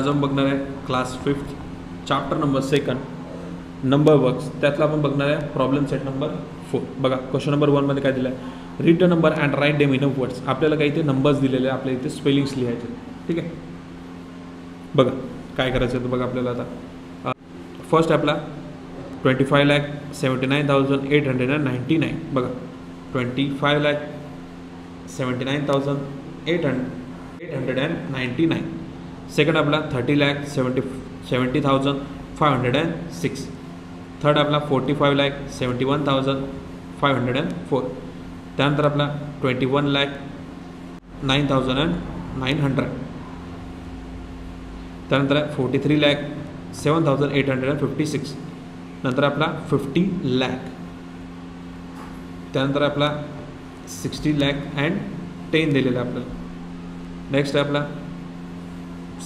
आज आपण बघणार आहे class 5th chapter number 2 number works. त्यातला आपण बघणार आहे प्रॉब्लेम सेट नंबर 4. बघा क्वेश्चन नंबर 1 मध्ये काय दिलं आहे, read the number and write them in words. आपल्याला काही इथे नंबर्स दिलेले आहे, आपल्या इथे स्पेलिंग्स लिहायचे. ठीक आहे, बघा काय करायचं तर बघा आपल्याला आता फर्स्ट आपला 25,79,899. बघा 25,79,899. सेकंड आपला 30,70,506. थर्ड आपला 45,71,504. त्यानंतर आपला 21,09,900. त्यानंतर 43,07,856. नंतर आपला 50 लाख. त्यानंतर आपला 60 लाख अँड 10 दिलेला आपल्याला. नेक्स्ट आहे आपला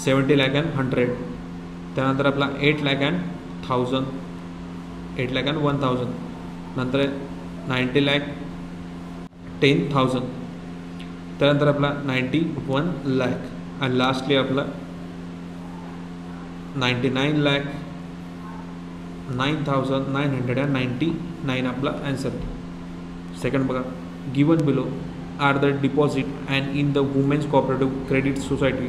70 लाख अँड 100. त्यानंतर आपला 8 लाख अँड 1000, 8 लाख अँड 1000. नंतर 90 लाख 10,000. त्यानंतर आपला 91 लाख आणि लास्टली आपला 99 लाख 9,999 आपला आन्सर. सेकंड बघा, given below are the deposit and in the women's cooperative credit society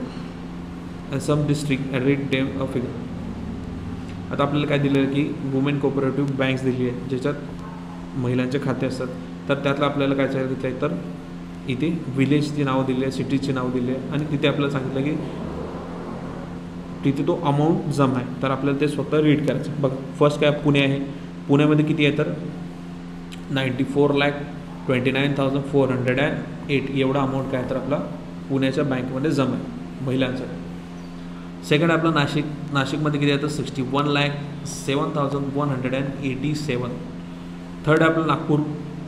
and some district read them a figure. आता आपल्याला काय दिलं आहे की वुमेन कोऑपरेटिव्ह बँक्स दिली आहे ज्याच्यात महिलांचे खाते असतात. तर त्यातलं आपल्याला काय सांगितलं आहे तर इथे विलेजची नावं दिली आहे, सिटीची नावं दिली आहे आणि तिथे आपल्याला सांगितलं की तिथे तो अमाऊंट जमा आहे. तर आपल्याला ते स्वतः रीड करायचं. बघा फर्स्ट काय पुणे आहे, पुण्यामध्ये किती आहे तर 94,29,408 एवढा अमाऊंट काय तर आपला पुण्याच्या बँकेमध्ये जमा आहे महिलांसाठी. सेकंड आपलं नाशिक, नाशिकमध्ये किती आहे तर 61,07,187. थर्ड आपलं नागपूर,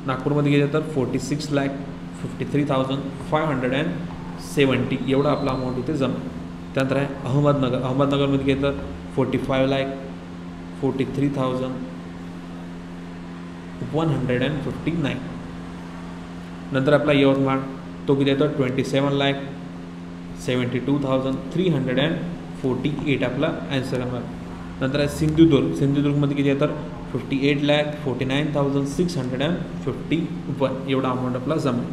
नागपूरमध्ये किती आहे तर 46,53,570 एवढा आपला अमाऊंट इथे जमा आहे. त्यानंतर आहे अहमदनगर, अहमदनगरमध्ये किती तर 45,43,159. नंतर आपला यवतमाळ, तो किती येतो 27,72,348 आपला आन्सर येणार. नंतर आहे सिंधुदुर्ग, सिंधुदुर्गमध्ये किती येतात 58,49,651 एवढा अमाऊंट आपला जमा आहे.